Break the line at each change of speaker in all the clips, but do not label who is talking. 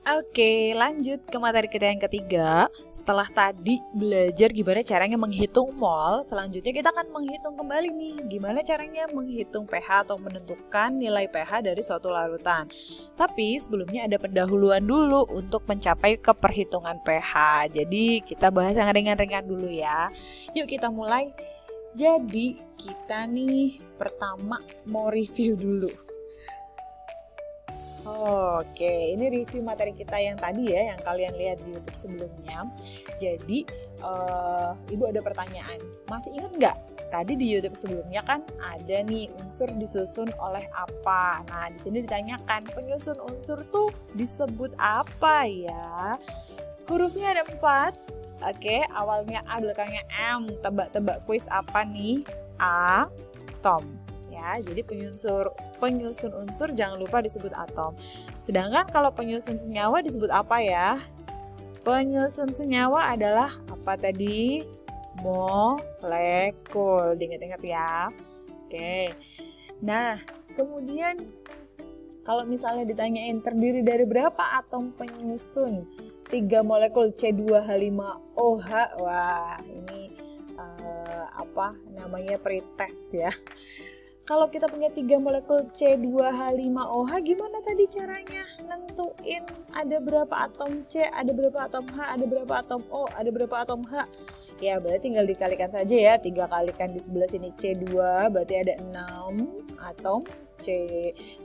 Oke, lanjut ke materi kita yang ketiga. Setelah tadi belajar gimana caranya menghitung mol, selanjutnya kita akan menghitung kembali nih, gimana caranya menghitung pH atau menentukan nilai pH dari suatu larutan. Tapi sebelumnya ada pendahuluan dulu untuk mencapai ke perhitungan pH. Jadi kita bahas yang ringan-ringan dulu ya. Yuk kita mulai. Jadi kita nih pertama mau review dulu. Oke, ini review materi kita yang tadi ya, yang kalian lihat di YouTube sebelumnya. Jadi, Ibu ada pertanyaan. Masih ingat nggak? Tadi di YouTube sebelumnya kan ada nih unsur disusun oleh apa. Nah, di sini ditanyakan penyusun unsur tuh disebut apa ya? Hurufnya ada 4. Oke, awalnya A, belakangnya M. Tebak-tebak kuis apa nih? Atom. Ya, jadi penyusun unsur jangan lupa disebut atom. Sedangkan kalau penyusun senyawa disebut apa ya? Penyusun senyawa adalah apa tadi? Molekul. Diingat-ingat ya. Oke. Nah, kemudian kalau misalnya ditanyain terdiri dari berapa atom penyusun 3 molekul C2H5OH, wah ini apa namanya pretest ya. Kalau kita punya 3 molekul C2H5OH, gimana tadi caranya nentuin ada berapa atom C, ada berapa atom H, ada berapa atom O, ada berapa atom H? Ya berarti tinggal dikalikan saja ya, 3 kalikan di sebelah sini C2, berarti ada 6 atom C.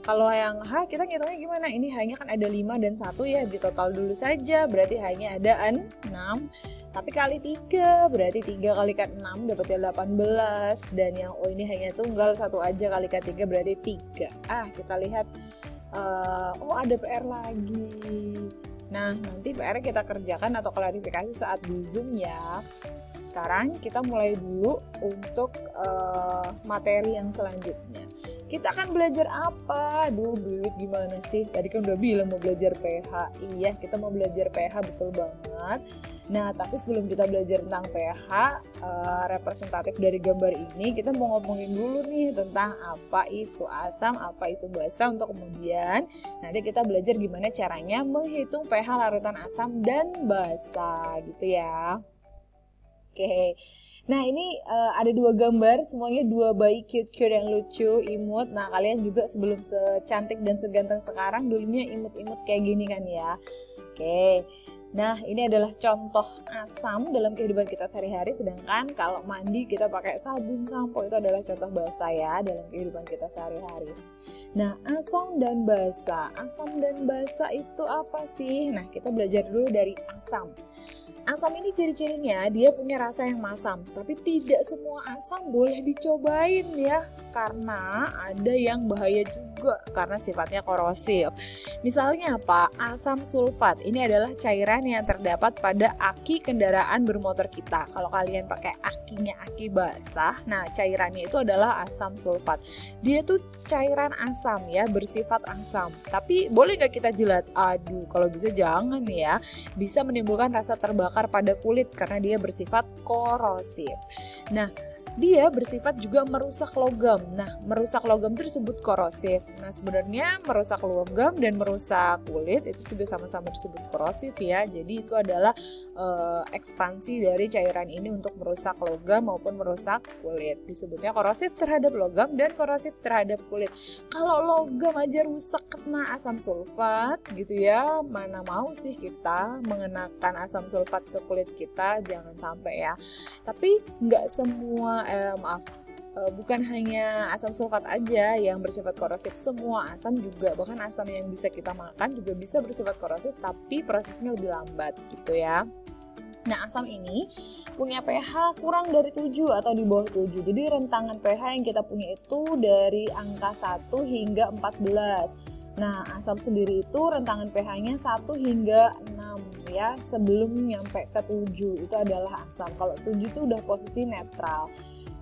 Kalau yang H kita ngitungnya gimana? Ini H-nya kan ada 5 dan 1 ya, di total dulu saja, berarti H-nya ada 6. Tapi kali 3, berarti 3 kalikan 6 dapatnya 18. Dan yang O ini hanya tunggal, 1 aja kalikan 3 berarti 3. Kita lihat, ada PR lagi. Nah, nanti PR kita kerjakan atau klarifikasi saat di Zoom ya. Sekarang kita mulai dulu untuk materi yang selanjutnya. Kita akan belajar apa? Duit gimana sih? Tadi kan udah bilang mau belajar pH. Iya, kita mau belajar pH, betul banget. Nah, tapi sebelum kita belajar tentang pH, representatif dari gambar ini, kita mau ngomongin dulu nih tentang apa itu asam, apa itu basa, untuk kemudian nanti kita belajar gimana caranya menghitung pH larutan asam dan basa gitu ya. Oke. Nah ini ada 2 gambar, semuanya 2 bayi cute-cute yang lucu, imut. Nah kalian juga sebelum secantik dan seganteng sekarang, dulunya imut-imut kayak gini kan ya. Oke. Nah ini adalah contoh asam dalam kehidupan kita sehari-hari. Sedangkan kalau mandi kita pakai sabun, sampo, itu adalah contoh basa ya dalam kehidupan kita sehari-hari. Nah asam dan basa. Asam dan basa itu apa sih? Nah kita belajar dulu dari asam. Asam ini ciri-cirinya dia punya rasa yang masam, tapi tidak semua asam boleh dicobain ya, karena ada yang bahaya juga karena sifatnya korosif. Misalnya apa? Asam sulfat. Ini adalah cairan yang terdapat pada aki kendaraan bermotor kita. Kalau kalian pakai akinya aki basah, nah cairannya itu adalah asam sulfat. Dia tuh cairan asam ya, bersifat asam. Tapi boleh nggak kita jilat? Aduh, kalau bisa jangan ya. Bisa menimbulkan rasa terbakar pada kulit karena dia bersifat korosif. Nah, dia bersifat juga merusak logam. Nah, merusak logam itu disebut korosif. Nah, sebenarnya merusak logam dan merusak kulit itu juga sama-sama disebut korosif ya. Jadi itu adalah ekspansi dari cairan ini untuk merusak logam maupun merusak kulit. Disebutnya korosif terhadap logam dan korosif terhadap kulit. Kalau logam aja rusak kena asam sulfat gitu ya, mana mau sih kita mengenakan asam sulfat ke kulit kita, jangan sampai ya. Tapi nggak semua bukan hanya asam sulfat aja yang bersifat korosif, semua asam juga, bahkan asam yang bisa kita makan juga bisa bersifat korosif, tapi prosesnya lebih lambat gitu ya. Nah, asam ini punya pH kurang dari 7 atau di bawah 7. Jadi rentangan pH yang kita punya itu dari angka 1 hingga 14. Nah, asam sendiri itu rentangan pH-nya 1 hingga 6 ya, sebelum nyampe ke 7 itu adalah asam. Kalau 7 itu udah posisi netral.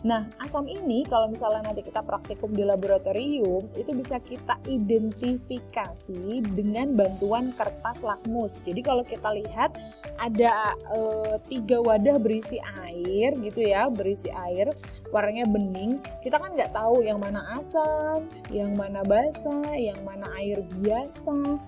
Nah, asam ini kalau misalnya nanti kita praktikum di laboratorium, itu bisa kita identifikasi dengan bantuan kertas lakmus. Jadi kalau kita lihat ada 3 wadah berisi air gitu ya, berisi air, warnanya bening. Kita kan nggak tahu yang mana asam, yang mana basa, yang mana air biasa.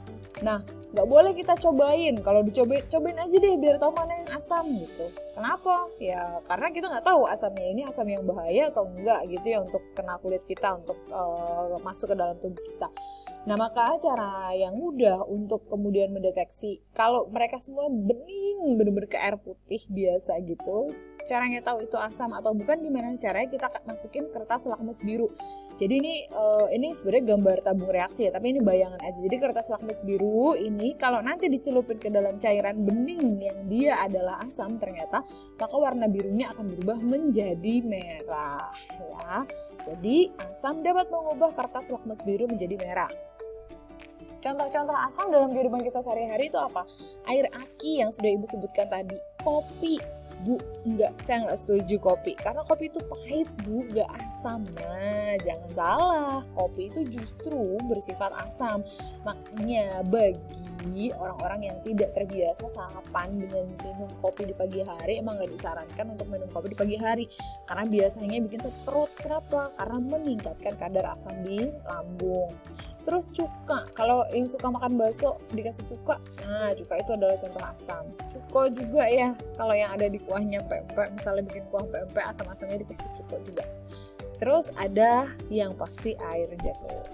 Nah, nggak boleh kita cobain. Kalau cobain aja deh biar tahu mana yang asam gitu. Kenapa? Ya karena kita nggak tahu asamnya ini asam yang bahaya atau enggak gitu ya untuk kena kulit kita, untuk masuk ke dalam tubuh kita. Nah, maka cara yang mudah untuk kemudian mendeteksi kalau mereka semua bening bener-bener ke air putih biasa gitu, caranya tahu itu asam atau bukan gimana caranya, kita masukin kertas lakmus biru. Jadi ini sebenarnya gambar tabung reaksi ya, tapi ini bayangan aja. Jadi kertas lakmus biru ini kalau nanti dicelupin ke dalam cairan bening yang dia adalah asam ternyata, maka warna birunya akan berubah menjadi merah ya. Jadi asam dapat mengubah kertas lakmus biru menjadi merah. Contoh-contoh asam dalam kehidupan kita sehari-hari itu apa? Air aki yang sudah Ibu sebutkan tadi, kopi. Bu, saya nggak setuju kopi. Karena kopi itu pahit, Bu, nggak asam. Nah, jangan salah. Kopi itu justru bersifat asam. Makanya bagi orang-orang yang tidak terbiasa sarapan dengan minum kopi di pagi hari, emang nggak disarankan untuk minum kopi di pagi hari. Karena biasanya bikin sakit perut. Kenapa? Karena meningkatkan kadar asam di lambung. Terus cuka, kalau yang suka makan bakso dikasih cuka, nah cuka itu adalah contoh asam. Cuko juga ya, kalau yang ada di kuahnya pempek, misalnya bikin kuah pempek, asam-asamnya dikasih cuko juga. Terus ada yang pasti air jeruk.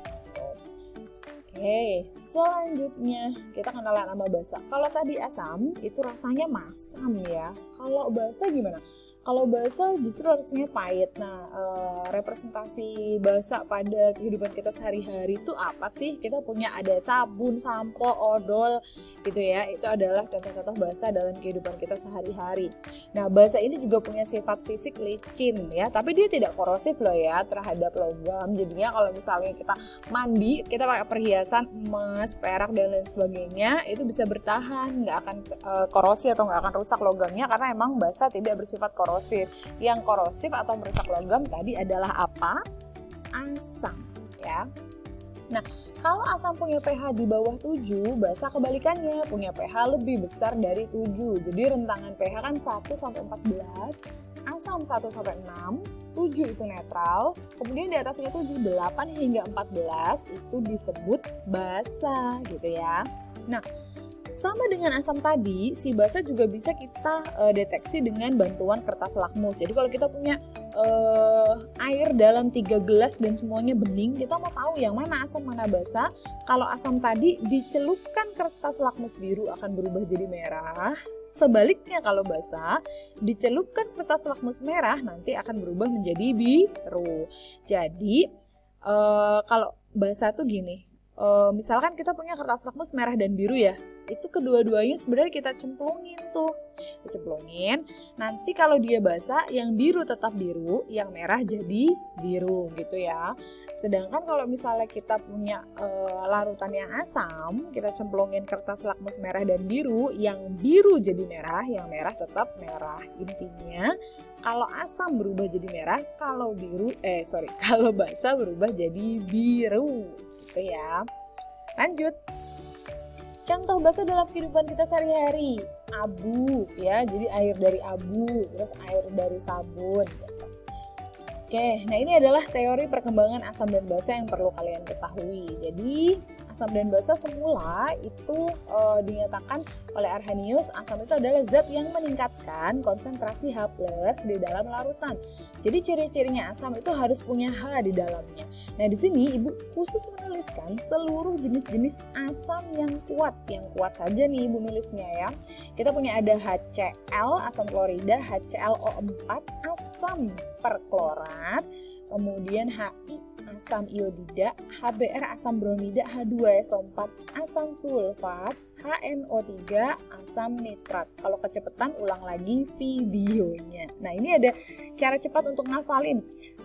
Oke, selanjutnya kita kenalan sama basa. Kalau tadi asam, itu rasanya masam ya. Kalau basa gimana? Kalau basa justru rasanya pahit. Nah, representasi basa pada kehidupan kita sehari-hari itu apa sih? Kita punya ada sabun, sampo, odol gitu ya. Itu adalah contoh-contoh basa dalam kehidupan kita sehari-hari. Nah, basa ini juga punya sifat fisik licin ya, tapi dia tidak korosif loh ya terhadap logam. Jadinya kalau misalnya kita mandi, kita pakai perhiasan emas, perak dan lain sebagainya, itu bisa bertahan, nggak akan korosi atau nggak akan rusak logamnya karena emang basa tidak bersifat korosif. Yang korosif atau merusak logam tadi adalah apa? Asam ya. Nah, kalau asam punya pH di bawah 7, basa kebalikannya punya pH lebih besar dari 7. Jadi rentangan pH kan 1 sampai 14, asam 1 sampai 6, 7 itu netral, kemudian di atasnya 7, 8 hingga 14 itu disebut basa gitu ya. Nah, sama dengan asam tadi, si basa juga bisa kita deteksi dengan bantuan kertas lakmus. Jadi kalau kita punya air dalam 3 gelas dan semuanya bening, kita mau tahu yang mana asam mana basa. Kalau asam tadi dicelupkan kertas lakmus biru akan berubah jadi merah. Sebaliknya kalau basa dicelupkan kertas lakmus merah nanti akan berubah menjadi biru. Jadi kalau basa tuh gini. Misalkan kita punya kertas lakmus merah dan biru ya, itu kedua-duanya sebenarnya kita cemplungin tuh, dicemplungin. Nanti kalau dia basah, yang biru tetap biru, yang merah jadi biru gitu ya. Sedangkan kalau misalnya kita punya larutan yang asam, kita cemplungin kertas lakmus merah dan biru, yang biru jadi merah, yang merah tetap merah. Intinya kalau asam berubah jadi merah, kalau basah berubah jadi biru. Gitu ya. Lanjut. Contoh basa dalam kehidupan kita sehari-hari. Abu ya, jadi air dari abu, terus air dari sabun gitu. Oke, nah ini adalah teori perkembangan asam dan basa yang perlu kalian ketahui. Jadi asam dan basa semula itu dinyatakan oleh Arrhenius, asam itu adalah zat yang meningkatkan konsentrasi H+ di dalam larutan. Jadi ciri-cirinya asam itu harus punya H di dalamnya. Nah di sini Ibu khusus menuliskan seluruh jenis-jenis asam yang kuat. Yang kuat saja nih Ibu nulisnya ya. Kita punya ada HCl, asam klorida, HClO4, asam perklorat, kemudian HI, asam iodida, HBr, asam bromida, H2SO4, asam sulfat, HNO3, asam nitrat. Kalau kecepatan ulang lagi videonya. Nah ini ada cara cepat untuk ngafalin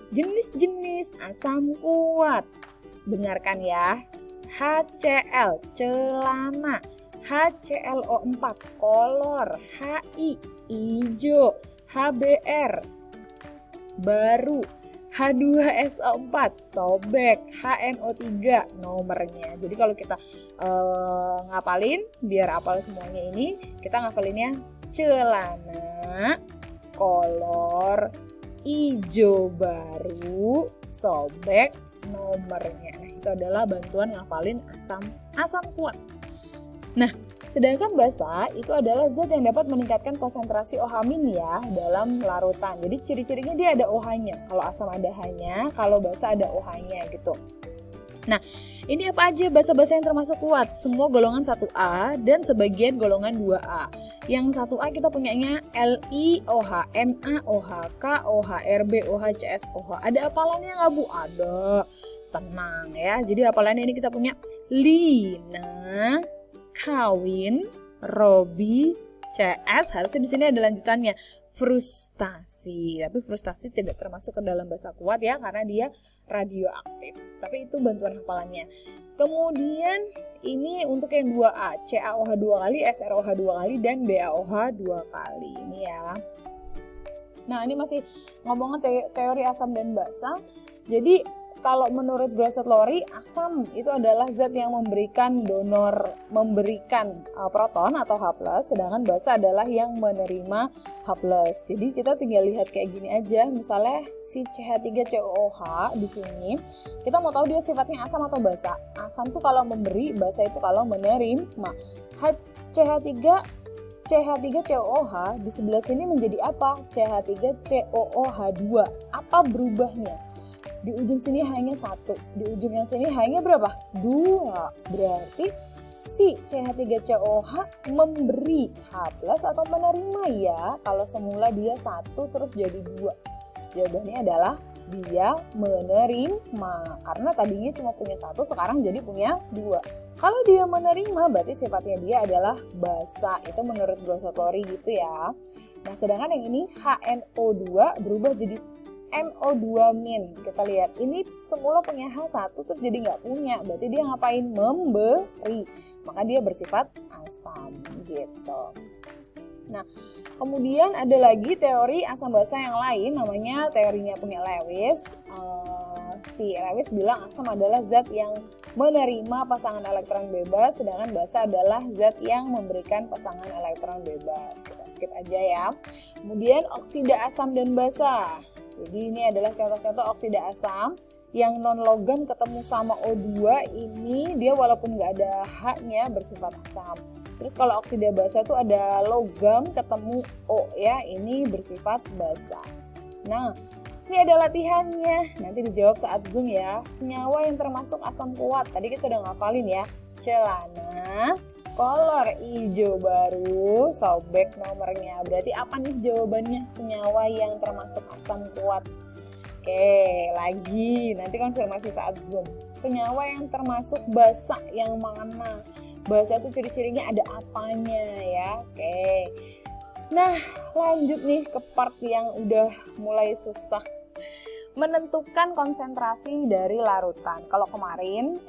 jenis-jenis asam kuat. Dengarkan ya. HCl, celana, HClO4, kolor, HI, hijau, HBr, baru, H2SO4, sobek, HNO3, nomornya. Jadi kalau kita ngapalin, biar apal semuanya ini, kita ngapalinnya celana, kolor, hijau baru, sobek, nomornya. Nah, itu adalah bantuan ngapalin asam kuat. Nah, sedangkan basa itu adalah zat yang dapat meningkatkan konsentrasi OH- ya dalam larutan. Jadi ciri-cirinya dia ada OH-nya. Kalau asam ada H-nya, kalau basa ada OH-nya gitu. Nah, ini apa aja basa-basa yang termasuk kuat? Semua golongan 1A dan sebagian golongan 2A. Yang 1A kita punyanya LiOH, NaOH, KOH, RbOH, CSOH. Ada hafalannya nggak Bu? Ada. Tenang ya. Jadi hafalannya ini kita punya Lina, Kawin, Robi, CS. Harusnya di sini ada lanjutannya. Frustasi, tapi frustasi tidak termasuk ke dalam basa kuat ya karena dia radioaktif. Tapi itu bantuan hafalannya. Kemudian ini untuk yang 2A, CaOH 2 kali, SrOH 2 kali dan BaOH 2 kali. Ini ya. Nah, ini masih ngomongin teori asam dan basa. Jadi kalau menurut Brosset Lowry, asam itu adalah zat yang memberikan proton atau H+, sedangkan basa adalah yang menerima H+. Jadi kita tinggal lihat kayak gini aja, misalnya si CH3COOH di sini, kita mau tahu dia sifatnya asam atau basa. Asam tuh kalau memberi, basa itu kalau menerima. CH3COOH di sebelah sini menjadi apa? CH3COOH2. Apa berubahnya? Di ujung sini hanya 1, di ujung yang sini hanya berapa? 2. Berarti si CH3COOH memberi H+ atau menerima ya. Kalau semula dia 1 terus jadi 2. Jawabannya adalah dia menerima. Karena tadinya cuma punya 1, sekarang jadi punya 2. Kalau dia menerima berarti sifatnya dia adalah basa. Itu menurut Brosset Lowry gitu ya. Nah, sedangkan yang ini HNO2 berubah jadi NO2-. Kita lihat, ini semula punya H1 terus jadi nggak punya. Berarti dia ngapain? Memberi. Maka dia bersifat asam gitu. Nah, kemudian ada lagi teori asam basa yang lain, namanya teorinya punya Lewis. Si Lewis bilang asam adalah zat yang menerima pasangan elektron bebas, sedangkan basa adalah zat yang memberikan pasangan elektron bebas. Kita skip aja ya. Kemudian oksida asam dan basa. Jadi ini adalah contoh-contoh oksida asam yang non-logam ketemu sama O2, ini dia walaupun nggak ada H-nya bersifat asam. Terus kalau oksida basa itu ada logam ketemu O ya, ini bersifat basa. Nah, ini ada latihannya, nanti dijawab saat Zoom ya. Senyawa yang termasuk asam kuat, tadi kita udah ngapalin ya. Celana, kolor hijau baru, sobek nomornya. Berarti apa nih jawabannya? Senyawa yang termasuk asam kuat. Oke, lagi nanti konfirmasi saat Zoom. Senyawa yang termasuk basa yang mana? Basa itu ciri-cirinya ada apanya ya. Oke. Nah, lanjut nih ke part yang udah mulai susah. Menentukan konsentrasi dari larutan. Kalau kemarin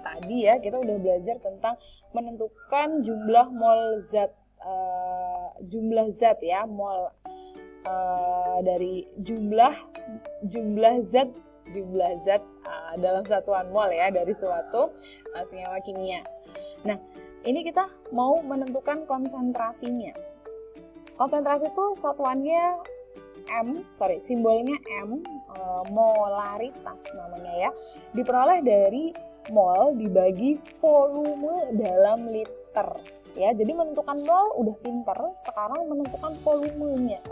tadi ya kita udah belajar tentang menentukan jumlah mol zat, mol dari jumlah zat dalam satuan mol ya dari suatu senyawa kimia. Nah, ini kita mau menentukan konsentrasinya. Konsentrasi itu satuannya simbolnya M, molaritas namanya ya. Diperoleh dari mol dibagi volume dalam liter. Ya, jadi menentukan mol udah pinter, sekarang menentukan volumenya,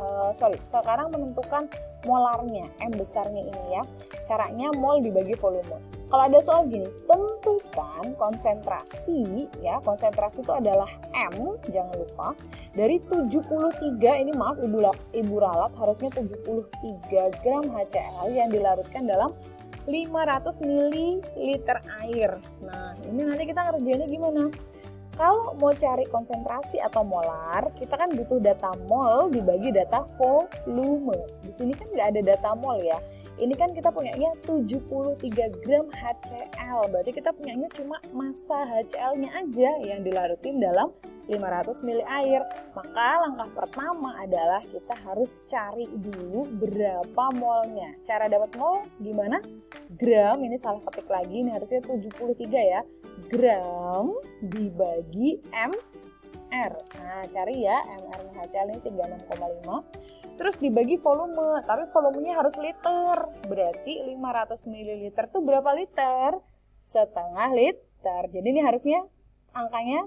sekarang menentukan molarnya, M besarnya ini ya. Caranya mol dibagi volume. Kalau ada soal gini, tentukan konsentrasi ya, konsentrasi itu adalah M, jangan lupa, dari 73, ini maaf Ibu ralat, harusnya 73 gram HCl yang dilarutkan dalam 500 ml air. Nah, ini nanti kita ngerjainnya gimana? Kalau mau cari konsentrasi atau molar, kita kan butuh data mol dibagi data volume. Di sini kan nggak ada data mol ya. Ini kan kita punyanya 73 gram HCl. Berarti kita punyanya cuma massa HCl-nya aja yang dilarutin dalam 500 ml air. Maka langkah pertama adalah kita harus cari dulu berapa molnya. Cara dapat mol gimana? Gram, ini salah ketik lagi, ini harusnya 73 ya. Gram dibagi MR. Nah, cari ya, MR-nya HCl ini 36,5. Terus dibagi volume, tapi volumenya harus liter. Berarti 500 ml itu berapa liter? Setengah liter. Jadi ini harusnya angkanya